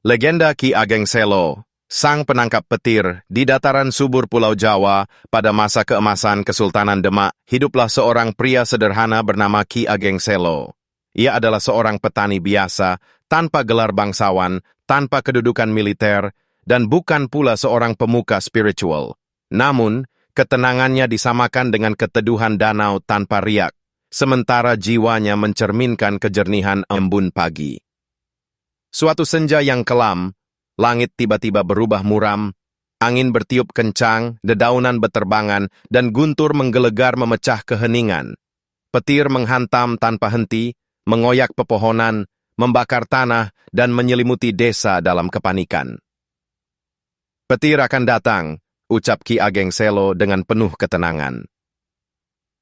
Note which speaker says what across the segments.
Speaker 1: Legenda Ki Ageng Selo, sang penangkap petir di dataran subur Pulau Jawa pada masa keemasan Kesultanan Demak, hiduplah seorang pria sederhana bernama Ki Ageng Selo. Ia adalah seorang petani biasa, tanpa gelar bangsawan, tanpa kedudukan militer, dan bukan pula seorang pemuka spiritual. Namun, ketenangannya disamakan dengan keteduhan danau tanpa riak, sementara jiwanya mencerminkan kejernihan embun pagi. Suatu senja yang kelam, langit tiba-tiba berubah muram, angin bertiup kencang, dedaunan beterbangan, dan guntur menggelegar memecah keheningan. Petir menghantam tanpa henti, mengoyak pepohonan, membakar tanah, dan menyelimuti desa dalam kepanikan. Petir akan datang, ucap Ki Ageng Selo dengan penuh ketenangan.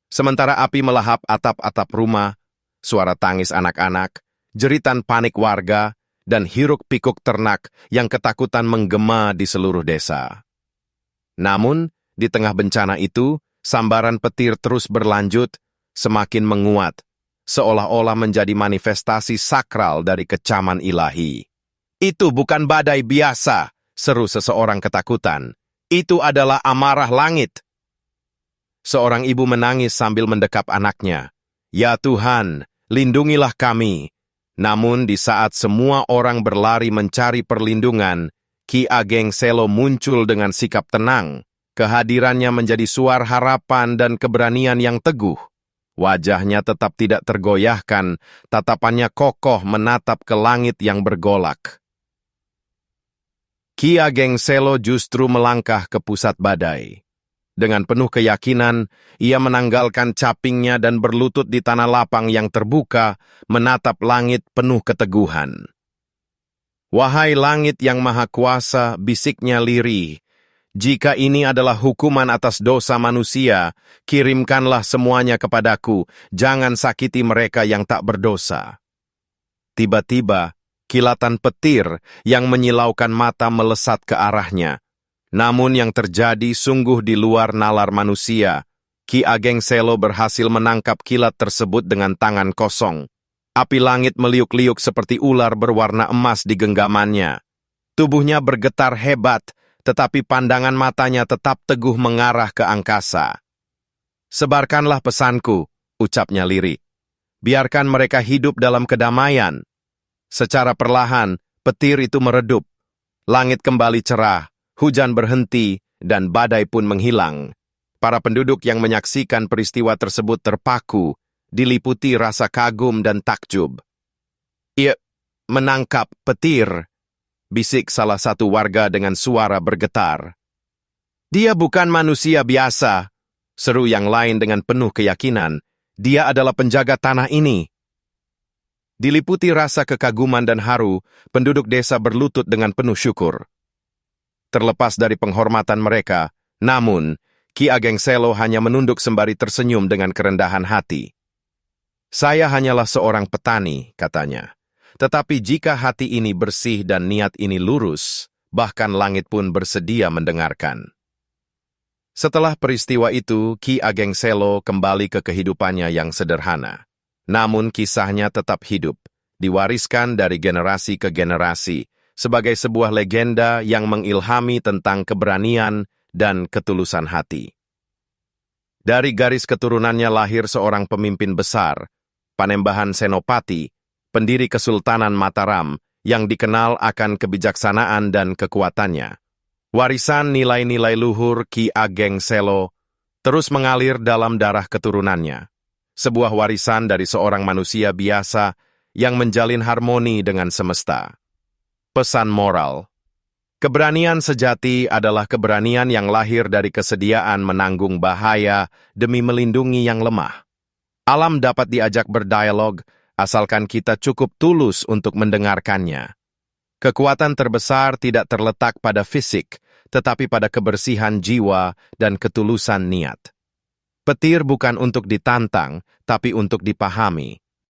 Speaker 1: Sementara api melahap atap-atap rumah, suara tangis anak-anak, jeritan panik warga, dan hiruk-pikuk ternak yang ketakutan menggema di seluruh desa. Namun, di tengah bencana itu, sambaran petir terus berlanjut, semakin menguat, seolah-olah menjadi manifestasi sakral dari kecaman ilahi. "Itu bukan badai biasa," seru seseorang ketakutan. "Itu adalah amarah langit." Seorang ibu menangis sambil mendekap anaknya. "Ya Tuhan, lindungilah kami." Namun di saat semua orang berlari mencari perlindungan, Ki Ageng Selo muncul dengan sikap tenang. Kehadirannya menjadi suara harapan dan keberanian yang teguh. Wajahnya tetap tidak tergoyahkan, tatapannya kokoh menatap ke langit yang bergolak. Ki Ageng Selo justru melangkah ke pusat badai. Dengan penuh keyakinan, ia menanggalkan capingnya dan berlutut di tanah lapang yang terbuka, menatap langit penuh keteguhan. "Wahai langit yang maha kuasa," bisiknya lirih, "jika ini adalah hukuman atas dosa manusia, kirimkanlah semuanya kepadaku, jangan sakiti mereka yang tak berdosa." Tiba-tiba, kilatan petir yang menyilaukan mata melesat ke arahnya. Namun yang terjadi sungguh di luar nalar manusia. Ki Ageng Selo berhasil menangkap kilat tersebut dengan tangan kosong. Api langit meliuk-liuk seperti ular berwarna emas di genggamannya. Tubuhnya bergetar hebat, tetapi pandangan matanya tetap teguh mengarah ke angkasa. "Sebarkanlah pesanku," ucapnya lirih. "Biarkan mereka hidup dalam kedamaian." Secara perlahan, petir itu meredup. Langit kembali cerah. Hujan berhenti, dan badai pun menghilang. Para penduduk yang menyaksikan peristiwa tersebut terpaku, diliputi rasa kagum dan takjub. "Ia menangkap petir," bisik salah satu warga dengan suara bergetar. "Dia bukan manusia biasa," seru yang lain dengan penuh keyakinan. "Dia adalah penjaga tanah ini." Diliputi rasa kekaguman dan haru, penduduk desa berlutut dengan penuh syukur. Terlepas dari penghormatan mereka, namun, Ki Ageng Selo hanya menunduk sembari tersenyum dengan kerendahan hati. "Saya hanyalah seorang petani," katanya. "Tetapi jika hati ini bersih dan niat ini lurus, bahkan langit pun bersedia mendengarkan." Setelah peristiwa itu, Ki Ageng Selo kembali ke kehidupannya yang sederhana. Namun kisahnya tetap hidup, diwariskan dari generasi ke generasi, sebagai sebuah legenda yang mengilhami tentang keberanian dan ketulusan hati. Dari garis keturunannya lahir seorang pemimpin besar, Panembahan Senopati, pendiri Kesultanan Mataram, yang dikenal akan kebijaksanaan dan kekuatannya. Warisan nilai-nilai luhur Ki Ageng Selo terus mengalir dalam darah keturunannya. Sebuah warisan dari seorang manusia biasa yang menjalin harmoni dengan semesta. Pesan moral. Keberanian sejati adalah keberanian yang lahir dari kesediaan menanggung bahaya demi melindungi yang lemah. Alam dapat diajak berdialog, asalkan kita cukup tulus untuk mendengarkannya. Kekuatan terbesar tidak terletak pada fisik, tetapi pada kebersihan jiwa dan ketulusan niat. Petir bukan untuk ditantang, tapi untuk dipahami.